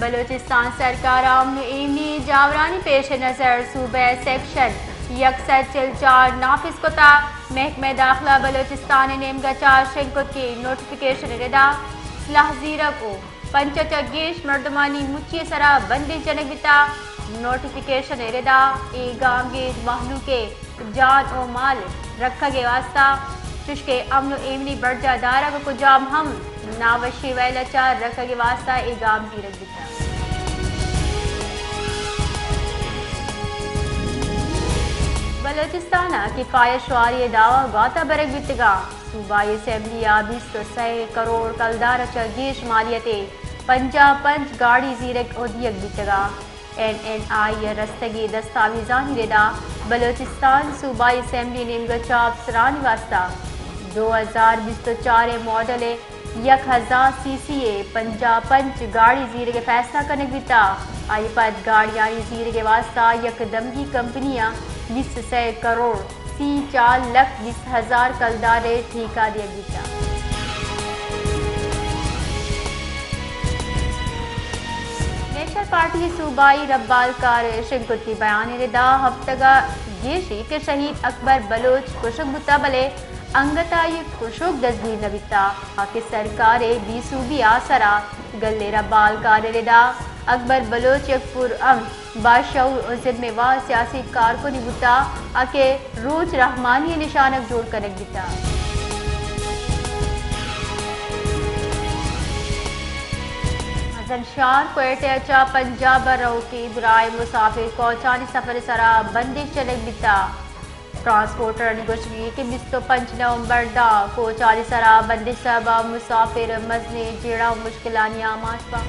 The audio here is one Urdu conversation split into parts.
بلوچستان سرکار امن ایمنی جاورانی پیش نظر صوبہ سیکشن 144 نافذ کتا محکمہ داخلہ بلوچستان نیمگا 4 شنکت کی نوٹیفیکیشن ردا صلاح زیرہ کو پنچت گیش مردمانی مچی سرا بندی جنگ بتا نوٹیفیکیشن ردا ای گام گیش محلو کے جان و مال رکھا گے واسطہ چشکے امن و ایمنی برجہ دارہ کو کجام ہم ناوشی ویلا چار رکھا گے واسطہ ای گام زیرک بتا بلوچستان کفایت شعاری دعوی گاتا برک بتگا صوبائی اسمبلی 23 کروڑ کلدار چگیش مالیتے 55 گاڑی زیرک اودیک بتگا NNI رستگی دستاویزانی ردا بلوچستان صوبائی اسمبلی نیمگا چاپ سرانی واسطہ 2024 ماڈل 1000 CCA 55 گاڑی زیرک فیصلہ کنک بتا آئی پد گاڑیانی زیرک واسطہ یک دمگی کمپنیاں 20 کروڑ 4,20,000 کلدار ٹھیکہ دیا گیا نیشنل پارٹی صوبائی ربالکار شنکتی بیان ردا ہفتگا گیشی کے شہید اکبر بلوچ کشک بتا بلے انگتائی کشک دزگیر نبیتا آکے سرکار بی صوبی آسرا گلے ربالکار ردا اکبر بلوچ یک پر باشعور و ذمہ وار سیاسی کارکنی بتا آکے روج رحمانی نشانک جوڑ کنک بتا حسن شار کوئٹے اچا پنجاب رو کی برائے مسافر کوچانی سفر سرا بندش چلک بتا ٹرانسپورٹر نگوشگی کے 25 نومبر دا کوچانی سرا بندش سبا مسافر مزنے جیڑا مشکلانی آماش با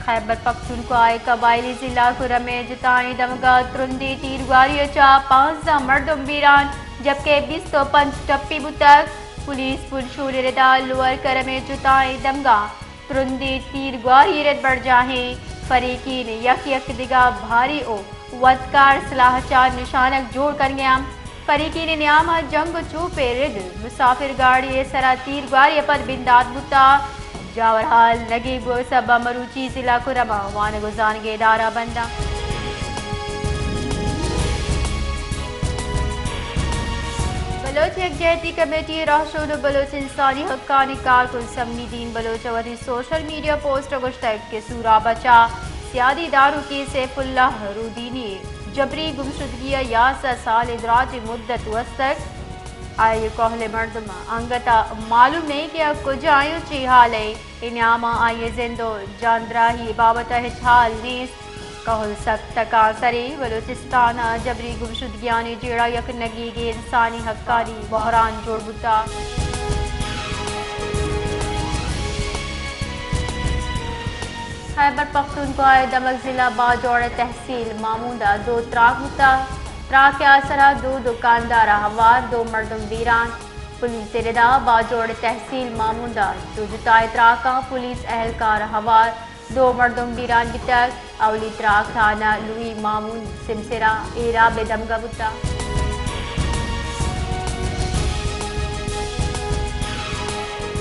خیبر پختونخوا قبائلی ضلع کرم جتائی دمگا ترندی تیرگاری اچا 15 مردم بیران جبکہ 25 ٹپی بتک پولیس پلشور ردا لور کرم جتائی دمگا ترندی تیرگاری رد بڑھ جاہیں فریقین یک دگا بھاری او ودکار صلاح چار نشانک جوڑ کر گیا فریقین نیامہ جنگ چوپے رد مسافر گاڑی سرا تیرگاری پر بنداد بتا جاورحال نگیب سبا مروچی ضلع کرما وانگزان کے ادارہ بندہ بلوچ یکجہتی کمیٹی راہشون بلوچ انسانی حقانی کارکن سمی دین بلوچ وری سوشل میڈیا پوسٹ گشتگ کے سورا بچا سیادی دارو کی سیف اللہ رودینی جبری گمشدگی 11 سال ادراج مدت وسط آئی کوہل مردم انگتا معلوم نہیں کہ کچھ آئیوں چی حال ہے انعامہ آئی زندو جاندراہی بابت حال نیست کہل سخت تکا سری بلوچستان جبری گمشدگیانی جیڑا یک نگیگ انسانی حقانی بحران جوڑ بتا خیبر پختونخوا دمک ضلع باجوڑ تحصیل ماموندہ 2 تراک بتا تراک کے آسرا 2 دکاندار ہوار 2 مردم بیران پولیس ردا باجوڑ تحصیل ماموندہ 2 جتائی تراکاں پولیس اہلکار ہوار 2 مردم بیران بتک اولی تراک تھانہ لوئی مامون سمسرا ایراب دمگا بتا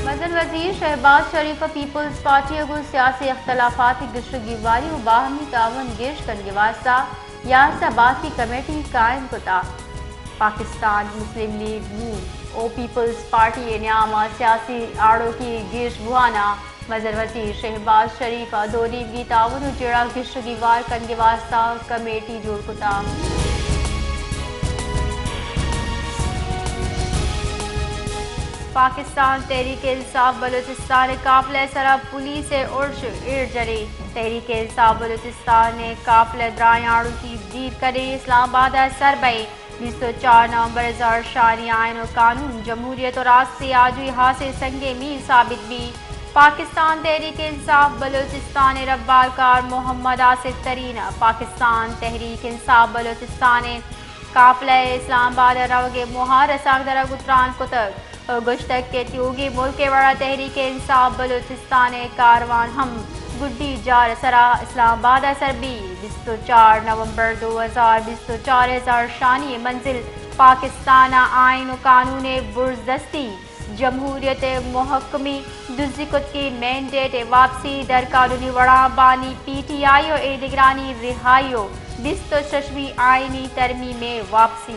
مزن وزیر شہباز شریف پیپلز پارٹی کو سیاسی اختلافات گشتگی واری و باہمی تعاون گیش کرنے واسطہ یاسا باقی کمیٹی قائم کتا پاکستان مسلم لیگ نون او پیپلز پارٹی نیامہ سیاسی آڑوں کی گیش بوانا مزن وزیر شہباز شریف دونی کی تعاون جڑا گشتگی وار کرنے واسطہ کمیٹی جوڑ کتا پاکستان تحریک انصاف بلوچستان قافلہ سرا پولیس عرش ایر جری تحریک انصاف بلوچستان نے قافلہ درائیں آڑو کی دیر کرے اسلام آباد سر بئی 24 نومبر 2000 آئین و قانون جمہوریت اور راستے آجوی حاصل سنگے می ثابت بھی پاکستان تحریک انصاف بلوچستان ربالکار محمد آصف ترین پاکستان تحریک انصاف بلوچستان قافلہ اسلام آباد روگے مہار رساک درہ گتران کتک گشتک کے تیوگی ملک بڑا تحریک انصاف بلوچستان کاروان ہم گڈی جار سرا اسلام آباد سربی 24 نومبر 2024 شانی منزل پاکستان آئین و قانون برزدستی جمہوریت محکمی دوسری خود کی مینڈیٹ واپسی در قانونی وڑا بانی پی ٹی آئی اور نگرانی رہائی و 26ویں آئینی ترمیم میں واپسی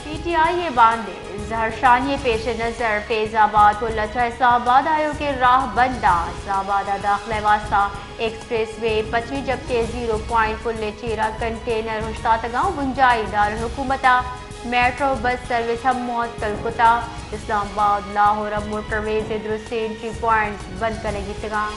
پی ٹی آئی باندھے زہرشانی پیش نظر فیض آباد و لچھا اسلام آباد آئیو کے راہ بندہ اسلام آباد داخلہ واسطہ ایکسپریس وے 25 جبکہ 0 پوائنٹ پلے چیرا کنٹینر ہوشتاتگاں گنجائی دارالحکومتہ میٹرو بس سروس ہم معطل کتا اسلام آباد لاہور موٹر وے سے درست انٹری پوائنٹس بند کرنے کی تگاں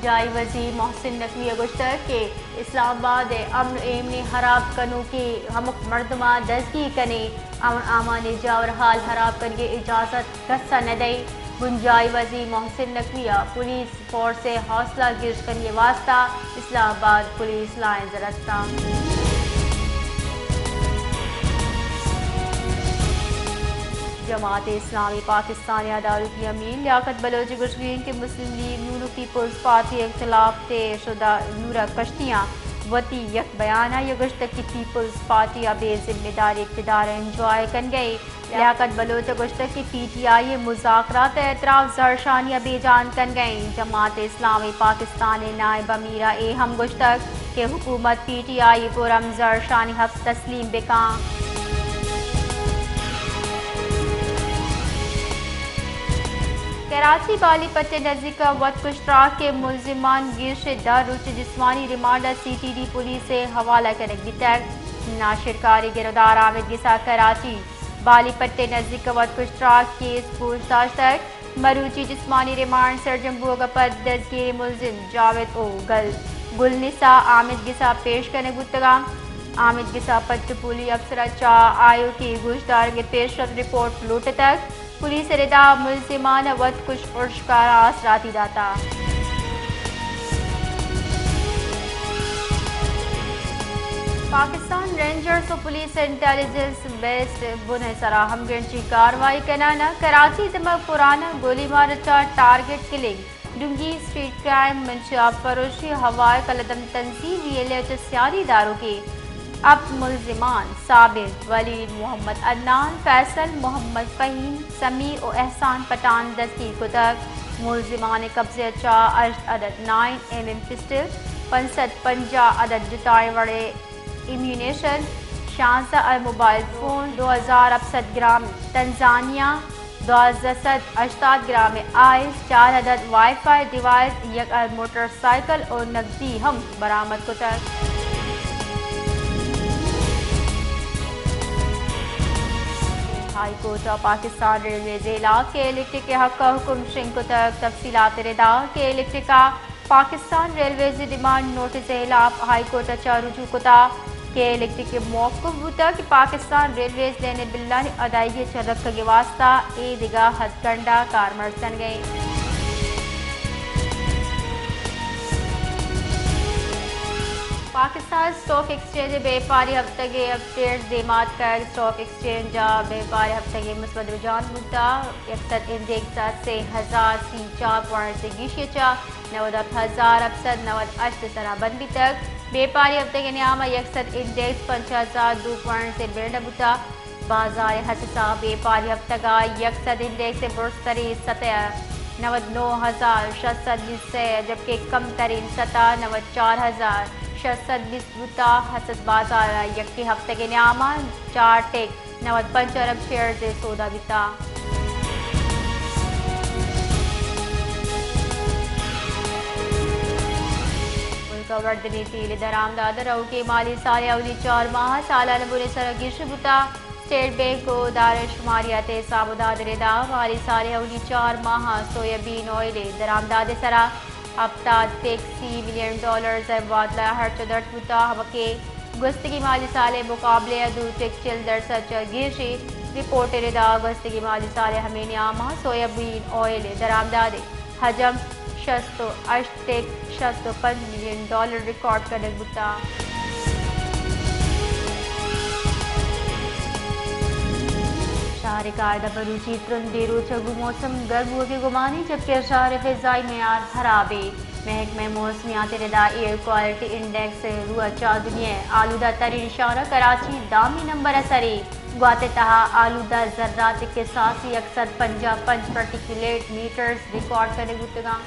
گنجائی وزیر محسن نقوی گشتر کے اسلام آباد امن ایمنی خراب کنو کی ہمک مردمہ دزگی کنے امن امان جا اور حال خراب کن کے اجازت گسا نہ دئی گنجائی وزیر محسن نقویہ پولیس فورس سے حوصلہ گرش کرنے واسطہ اسلام آباد پولیس لائن رستہ جماعت اسلامی پاکستان ادارتی امین لیاقت بلوچ گشگین کے مسلم لیگ نون پیپلز پارٹی اختلاف طے شدہ نورہ کشتیاں وتی یک بیانہ یہ گشتک کی پیپلز پارٹی اب ذمہ داری اقتدار انجوائے کن گئی لیاقت بلوچ گشتک کی پی ٹی آئی مذاکرات اعتراف زرشانی ابھی جان کن گئی جماعت اسلامی پاکستان نائب امیرہ ہم گشتک کہ حکومت پی ٹی آئی پورم زرشانی حق تسلیم بکاں کراچی بالی پٹے نزدیک وط اشتراک کے ملزمان گرش دار روچ جسمانی remand C T D police سے حوالہ کرنے کی تک ناشر کاری گردار عامد گسا کراچی بالی پٹے نزدیک وط اشتراک کیس پوچھ تاچھ تک مروچی جسمانی ریمانڈ سرجن بوگا پر دستگیر ملزم جاوید او گل نسا عامد گسا پیش کرنے گتگام عامد گسا پٹ پولی افسرہ چاہ آئیو کی گوشدار کے پیش رفت رپورٹ لوٹ تک پولیس ردا ملزمان ود کش ارشکارا اثراتی داتا پاکستان رینجرز و پولیس انٹیلیجنس بیسڈ بن سرا ہم گرنچی کاروائی کنانا کراچی دماغ پرانا گولی مارچا ٹارگٹ کلنگ ڈنگی اسٹریٹ کرائم منشیات فروشی ہوائے قلدم تنظیم ویلے سیاری داروں کے اب ملزمان صابر ولید محمد عدنان فیصل محمد فہیم سمیع و احسان پٹھان دستگیر کو تک ملزمان قبضے چاہ اشت عدد 9 mm پسٹل 50 عدد جتائیں وڑے ایمونیشن 66 موبائل فون 2000 گرام تنزانیہ 2780 گرام آئس 4 عدد وائی فائی ڈیوائس یک موٹر سائیکل اور نقدی ہم برآمد کو تک ہائی کورٹ پاکستان ریلوے ضلع کے الیکٹرک کے حق حکم شنگ کو تک تفصیلات ردا کے الیکٹرک کا پاکستان ریلویز ڈیمانڈ نوٹس خلاف ہائی کورٹ اچھا رجوع کتا کہ الیکٹرک کے موقف ہوتا کہ پاکستان ریلویز لینے باللہ ادائیگی چرک کے واسطہ اے دگا حد کنڈا کارمرسن گئے پاکستان اسٹاک ایکسچینج بیپاری ہفتگی اپڈیٹ دیمات کا اسٹاک ایکسچینج بیپاری ہفتگی مثبت رجحان ہوتا یکسر انڈیکس 3000 سی 4.3 90,798 سرا بندی تک بیپاری ہفتگی نیامہ یکسر انڈیکس 5002 سے بلڈ ہوتا بازار حصہ بیپاری ہفتگا یکسر انڈیکس سے برستری سطح 99,620 سے جبکہ کم ترین سطح 94,620 ہوتا حسد بازار یکی ہفتے کے نیامہ 4 ٹیک 95 ارب شیئر سے سودا بیتا ملک وردنی تیل درآمداد رو کے مالی سال اولی 4 ماہ سالانہ بنے سرگرش بتا اسٹیٹ بینک کو دار شماریات سابداد ردا مالی سال اولی 4 ماہ سویابین آئل درآمداد سرا $70 ملین مبادلہ خرچ درد ہوتا ہمکے گستگی مالی سال مقابلے دو ٹیکچل درسچ گرشی رپورٹ ردا گستگی مالی سال ہمیں نیامہ سویابین آئل درآمداد حجم $68.65 ملین ریکارڈ کرنے ہوتا شہر قاعدہ بلوچی ترندی روچگو موسم گرم ہو کے گمانی جبکہ شہر فضائی معیار خراب ہے محکمہ موسمیات ردا ایئر کوالٹی انڈیکس روح چادنی آلودہ ترین شہر کراچی دامی نمبر اثری گواتے تہا آلودہ ذرات کے ساسی اکثر 55 پرٹیکولیٹ میٹرز ریکارڈ کرنے گتگاں